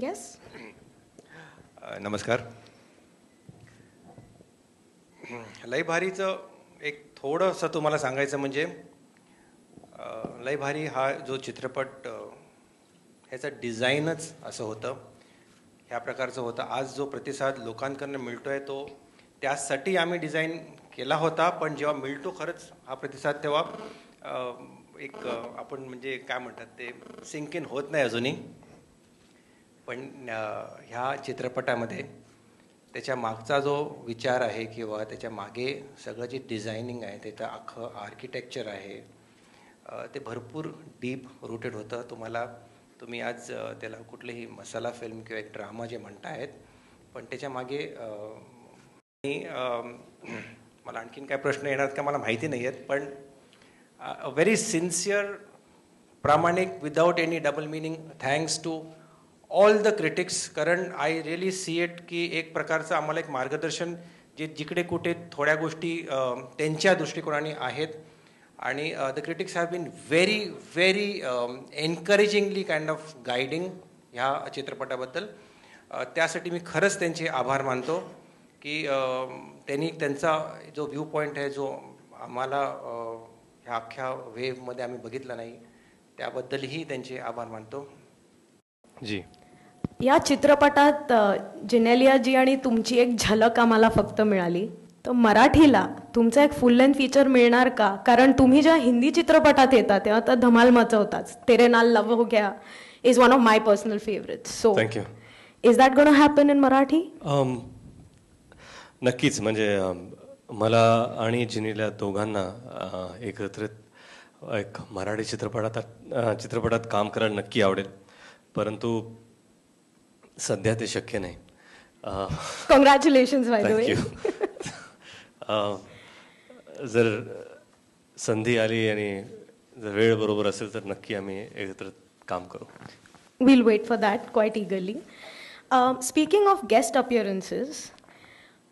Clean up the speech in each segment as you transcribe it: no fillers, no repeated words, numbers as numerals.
Yes. नमस्कार. लय भारीचं एक थोडंसं तुम्हाला सांगायचं म्हणजे लय भारी हा जो चित्रपट ह्याचं डिझाईनच असं होतं, ह्या प्रकारचं होतं. आज जो प्रतिसाद लोकांकडून मिळतो आहे तो त्यासाठी आम्ही डिझाईन केला होता, पण जेव्हा मिळतो खरंच हा प्रतिसाद तेव्हा एक आपण म्हणजे काय म्हणतात ते सिंक इन होत नाही अजूनही. पण ह्या चित्रपटामध्ये त्याच्या मागचा जो विचार आहे किंवा त्याच्या मागे सगळं जे डिझायनिंग आहे त्याचं अख्खं आर्किटेक्चर आहे ते भरपूर डीप रूटेड होतं. तुम्ही आज त्याला कुठलीही मसाला फिल्म किंवा एक ड्रामा जे म्हणतायत, पण त्याच्या मागे मला आणखीन काय प्रश्न येणार का मला माहिती नाही आहेत, पण व्हेरी सिन्सिअर, प्रामाणिक, without any double meaning, thanks to all the critics. कारण आय रिअली सी इट की एक प्रकारचं आम्हाला एक मार्गदर्शन जे जिकडे कुठे थोड्या गोष्टी त्यांच्या दृष्टिकोनाने आहेत. आणि the critics have been very very encouragingly kind of guiding ह्या चित्रपटाबद्दल. त्यासाठी मी खरंच त्यांचे आभार मानतो की त्यांनी त्यांचा जो व्ह्यू पॉईंट आहे जो आम्हाला ह्या अख्ख्या वेव्हमध्ये आम्ही बघितला नाही, त्याबद्दलही त्यांचे आभार मानतो. जी. या चित्रपटात जिनेलियाजी आणि तुमची एक झलक आम्हाला फक्त मिळाली, तर मराठीला तुमचा एक फुल लेंथ फीचर मिळणार का? कारण तुम्ही जेव्हा हिंदी चित्रपटात येता तेव्हा तर धमाल मचवताच. तेरे Naal love Ho Gaya is one of my personal favourite. So thank you. Is that gonna happen in Marathi? नक्कीच. म्हणजे मला आणि जिनीला दोघांना एकत्रित एक मराठी चित्रपटात काम करायला नक्की आवडेल, परंतु सध्या ते शक्य नाही. Congratulations by the way. जर संधी आली आणि जर वेळ बरोबर असेल तर नक्की आम्ही एकत्र काम करू. Will wait for that quite eagerly. Speaking of guest appearances,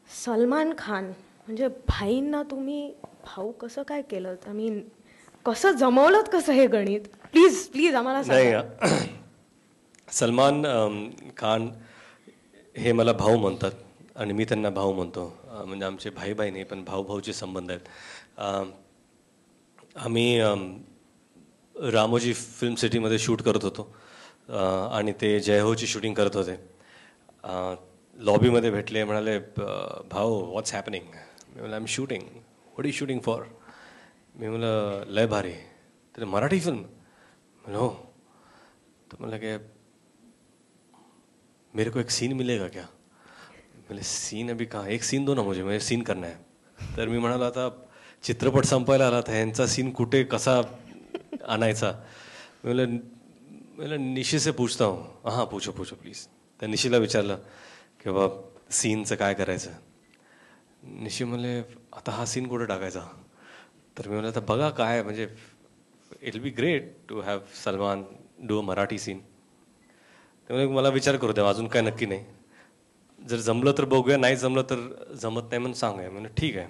Salman Khan म्हणजे भाईंना तुम्ही भाऊ कसं काय केलं? आय मीन कसं जमवलं कसं हे गणित? प्लीज प्लीज आम्हाला सांगा. नाही, सलमान खान हे मला भाऊ म्हणतात आणि मी त्यांना भाऊ म्हणतो. म्हणजे आमचे भाई भाई नाही पण भाऊ भाऊचे संबंध आहेत. आम्ही रामोजी फिल्म सिटीमध्ये शूट करत होतो आणि ते जय होची शूटिंग करत होते. लॉबीमध्ये भेटले, म्हणाले भाऊ व्हॉट्स हॅपनिंग? मी म्हणलं I am shooting. What is shooting for? मी म्हणलं लय भारी. तर मराठी फिल्म? म्हणलं हो. तो म्हणलं की मेरे को एक सीन मिलेगा क्या? मैंने सीन अभी कहाँ, एक सीन दो ना मुझे सीन करना है. तर मी म्हणालो आता चित्रपट संपायला आला तर ह्यांचा सीन कुठे कसा आणायचा? मी म्हणलं निशी से पूछता हूँ. हां पूछो पूछो प्लीज. त्या निशीला विचारलं की बाबा सीनचं काय करायचं? निशी म्हणले आता हा सीन कुठे टाकायचा? तर मी म्हणलं आता बघा काय, म्हणजे it will be great to have Salman do a Marathi scene. त्यामुळे मला विचार करू द्या, अजून काय नक्की नाही. जर जमलं तर बघूया, नाही जमलं तर जमत नाही म्हणून सांगूया. म्हणजे ठीक आहे.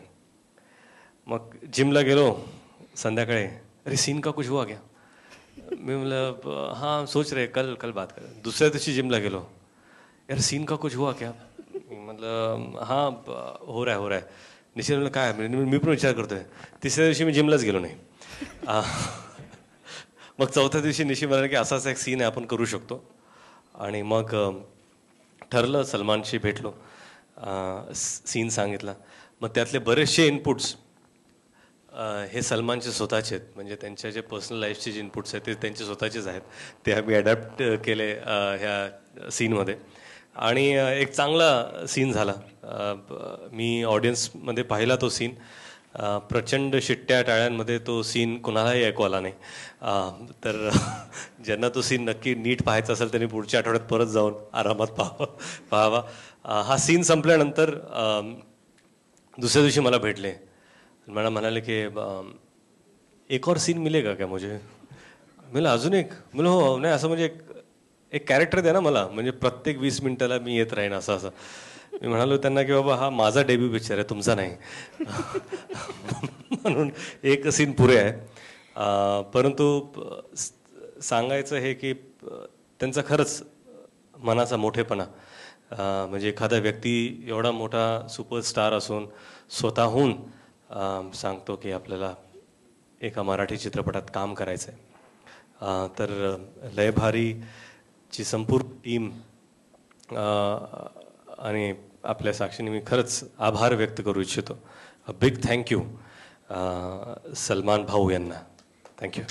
मग जिमला गेलो संध्याकाळी. अरे सीन का कुछ हुआ क्या? मी म्हणलं हां सोच रहे कल बात कर. दुसऱ्या दिवशी जिमला गेलो. यार सीन का कुछ हुआ क्या? म्हटलं हां हो रहा है. निश्चित म्हणलं काय? मी पण विचार करतोय. तिसऱ्या दिवशी मी जिमलाच गेलो नाही. मग चौथ्या दिवशी निशी म्हणाले की असाच एक सीन आहे, आपण करू शकतो. आणि मग ठरलं, सलमानशी भेटलो, सीन सांगितला. मग त्यातले बरेचसे इनपुट्स हे सलमानचे स्वतःचे आहेत. म्हणजे त्यांच्या जे पर्सनल लाईफचे जे इनपुट्स आहेत ते त्यांचे स्वतःचेच आहेत. ते आम्ही अडॅप्ट केले ह्या सीनमध्ये आणि एक चांगला सीन झाला. मी ऑडियन्समध्ये पाहिला तो सीन. प्रचंड शिट्ट्या टाळ्यांमध्ये तो सीन कुणालाही ऐकू आला नाही. तर ज्यांना तो सीन नक्की नीट पाहायचा असेल त्यांनी पुढच्या आठवड्यात परत जाऊन आरामात पाहावा. हा सीन संपल्यानंतर दुसऱ्या दिवशी मला भेटले. मला म्हणाले की एक और सीन मिलेगा क्या मुझे? मला अजून एक? मला हो नाही, असं म्हणजे एक कॅरेक्टर द्या ना मला, म्हणजे प्रत्येक 20 मिनिटाला मी येत राहीन असं. मी म्हणालो त्यांना की बाबा हा माझा डेब्यू पिक्चर आहे, तुमचा नाही. म्हणून एक सीन पुरे आहे. परंतु सांगायचं हे की त्यांचा खरंच मनाचा मोठेपणा. म्हणजे एखादा व्यक्ती एवढा मोठा सुपरस्टार असून स्वतःहून सांगतो की आपल्याला एका मराठी चित्रपटात काम करायचं आहे. तर लय भारीची संपूर्ण टीम आणि आपल्या साक्षीने मी खरंच आभार व्यक्त करू इच्छितो. बिग थँक्यू सलमान भाऊ यांना. थँक्यू.